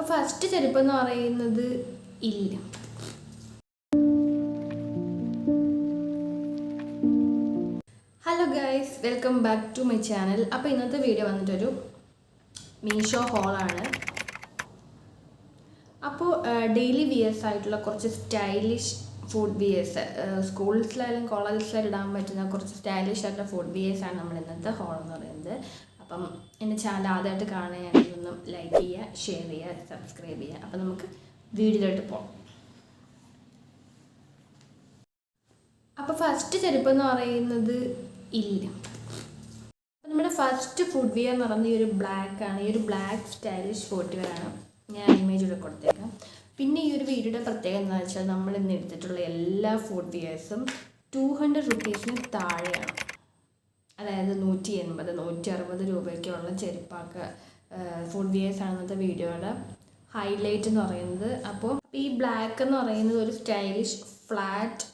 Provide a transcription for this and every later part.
First ചെരുപ്പെന്ന് പറയുന്നത് ഇല്ല. Hello guys, welcome back to my channel. അപ്പോൾ ഇന്നത്തെ വീഡിയോ വന്നിട്ടൊരു മീഷോ ഹോളാണ്. അപ്പോൾ ഡെയിലി വിയേഴ്സ് ആയിട്ടുള്ള കുറച്ച് സ്റ്റൈലിഷ് ഫുഡ് വിയേഴ്സ്, സ്കൂൾസിലായാലും കോളേജിലായാലും ഇടാൻ പറ്റുന്ന കുറച്ച് സ്റ്റൈലിഷ് ആയിട്ടുള്ള ഫുഡ് വിയേഴ്സാണ് നമ്മൾ ഇന്നത്തെ ഹോൾ എന്ന് പറയുന്നത്. അപ്പം എൻ്റെ ചാനൽ ആദ്യമായിട്ട് കാണുകയാണെങ്കിൽ ഒന്ന് ലൈക്ക് ചെയ്യുക, ഷെയർ ചെയ്യുക, സബ്സ്ക്രൈബ് ചെയ്യുക. അപ്പം നമുക്ക് വീഡിയോയിലോട്ട് പോകാം. അപ്പോൾ ഫസ്റ്റ് ചെരുപ്പെന്ന് പറയുന്നത് ഇല്ല. അപ്പം നമ്മുടെ ഫസ്റ്റ് ഫുഡ് വിയർ എന്ന് പറയുന്നത് ഈ ഒരു ബ്ലാക്ക് ആണ്. ഈ ഒരു ബ്ലാക്ക് സ്റ്റൈലിഷ് ഫുഡ് വിയർ ആണ്. ഞാൻ ഇമേജ് ഇവിടെ കൊടുത്തേക്കാം. പിന്നെ ഈ ഒരു വീഡിയോയുടെ പ്രത്യേകത എന്താണെന്ന് വെച്ചാൽ നമ്മൾ ഇന്ന് എടുത്തിട്ടുള്ള എല്ലാ ഫുഡ് വിയേഴ്സും 200 റുപ്പീസിന് താഴെയാണ്. അതായത് 180, 160 രൂപയ്ക്കുള്ള ചെരുപ്പാക്ക് ഫുഡ് വിയേഴ്സ് ആണ് ഇന്നത്തെ വീഡിയോയുടെ ഹൈലൈറ്റ് എന്ന് പറയുന്നത്. അപ്പോൾ ഈ ബ്ലാക്ക് എന്ന് പറയുന്നത് ഒരു സ്റ്റൈലിഷ് ഫ്ലാറ്റ്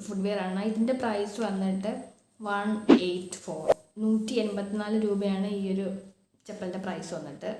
ഫുഡ് വെയർ ആണ്. ഇതിൻ്റെ പ്രൈസ് വന്നിട്ട് 184, 184 രൂപയാണ് ഈ ഒരു ചെപ്പലിൻ്റെ പ്രൈസ് വന്നിട്ട്.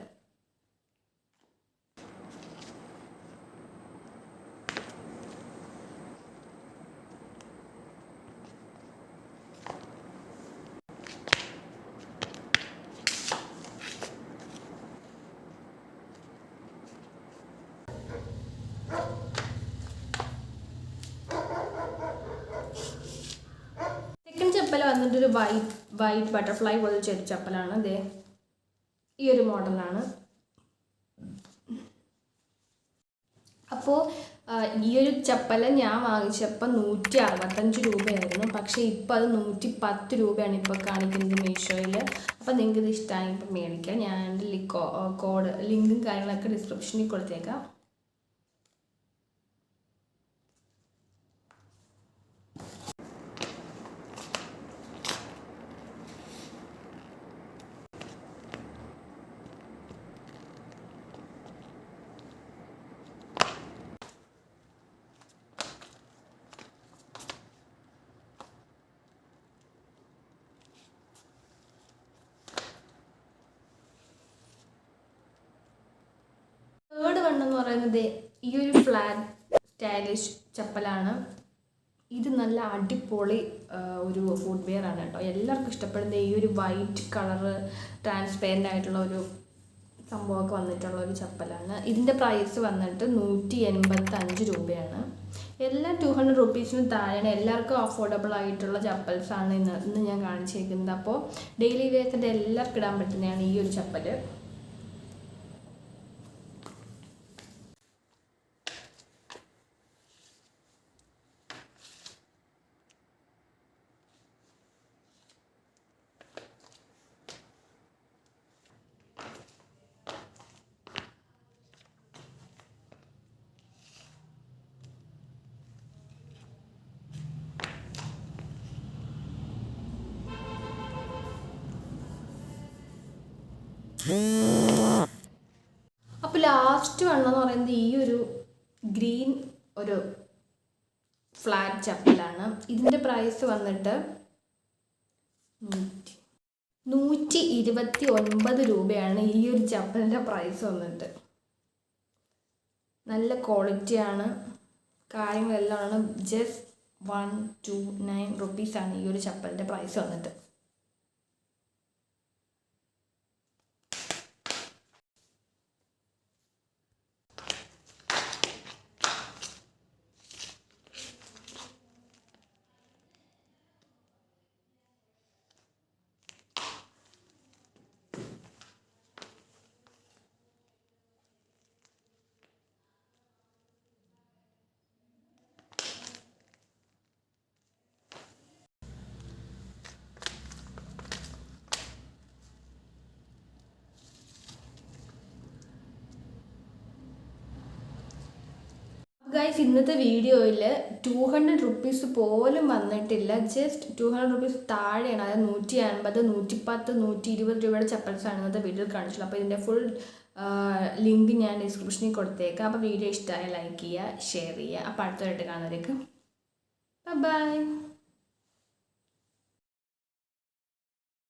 ചപ്പൽ വന്നിട്ടൊരു വൈറ്റ് ബട്ടർഫ്ലൈ പോലെ ചപ്പലാണ്. അതെ, ഈ ഒരു മോഡലാണ്. അപ്പോൾ ഈ ഒരു ചപ്പൽ ഞാൻ വാങ്ങിച്ചപ്പോൾ 165 രൂപയായിരുന്നു. പക്ഷേ ഇപ്പോൾ അത് 110 രൂപയാണ് ഇപ്പോൾ കാണിക്കുന്നത് മീഷോയിൽ. അപ്പോൾ നിങ്ങൾക്ക് ഇത് ഇഷ്ടമായി ഇപ്പോൾ മേടിക്കാം. ഞാൻ എൻ്റെ കോഡ് ലിങ്കും കാര്യങ്ങളൊക്കെ ഡിസ്ക്രിപ്ഷനിൽ കൊടുത്തേക്കാം. തേർഡ് വണ്ണെന്ന് പറയുന്നത് ഈ ഒരു ഫ്ലാറ്റ് സ്റ്റൈലിഷ് ചപ്പലാണ്. ഇത് നല്ല അടിപൊളി ഒരു ഫുഡ് വെയർ ആണ് കേട്ടോ. എല്ലാവർക്കും ഇഷ്ടപ്പെടുന്ന ഈ ഒരു വൈറ്റ് കളറ് ട്രാൻസ്പെറൻ്റ് ആയിട്ടുള്ള ഒരു സംഭവമൊക്കെ വന്നിട്ടുള്ള ഒരു ചപ്പലാണ്. ഇതിൻ്റെ പ്രൈസ് വന്നിട്ട് 185 രൂപയാണ്. എല്ലാം 200 റുപ്പീസിന് താഴെയാണ്. എല്ലാവർക്കും അഫോർഡബിൾ ആയിട്ടുള്ള ചപ്പൽസാണ് ഇന്ന് ഞാൻ കാണിച്ചേക്കുന്നത്. അപ്പോൾ ഡെയിലി വെയർസിൻ്റെ എല്ലാവർക്കും ഇടാൻ പറ്റുന്നതാണ് ഈ ഒരു ചപ്പൽ. അപ്പോൾ ലാസ്റ്റ് വണ്ണെന്ന് പറയുന്നത് ഈ ഒരു ഗ്രീൻ ഒരു ഫ്ലാറ്റ് ചപ്പലാണ്. ഇതിൻ്റെ പ്രൈസ് വന്നിട്ട് 129 രൂപയാണ് ഈ ഒരു ചപ്പലിൻ്റെ പ്രൈസ് വന്നിട്ട്. നല്ല ക്വാളിറ്റിയാണ്, കാര്യങ്ങളെല്ലാം ആണ്. ജസ്റ്റ് 129 റുപ്പീസാണ് ഈ ഒരു ചപ്പലിൻ്റെ പ്രൈസ് വന്നിട്ട്. ഗൈസ്, ഇന്നത്തെ വീഡിയോയിൽ 200 റുപ്പീസ് പോലും വന്നിട്ടില്ല. ജസ്റ്റ് 200 റുപ്പീസ് താഴെയാണ്. അതായത് 150, 110, 120 രൂപയുടെ ചപ്പൽസാണ് ഇന്നത്തെ വീഡിയോയിൽ കാണിച്ചുള്ളത്. അപ്പോൾ ഇതിൻ്റെ ഫുൾ ലിങ്ക് ഞാൻ ഡിസ്ക്രിപ്ഷനിൽ കൊടുത്തേക്കാം. അപ്പോൾ വീഡിയോ ഇഷ്ടമായ ലൈക്ക് ചെയ്യുക, ഷെയർ ചെയ്യുക. അപ്പോൾ അടുത്തതായിട്ട് കാണുന്നവരേക്ക് ബൈ.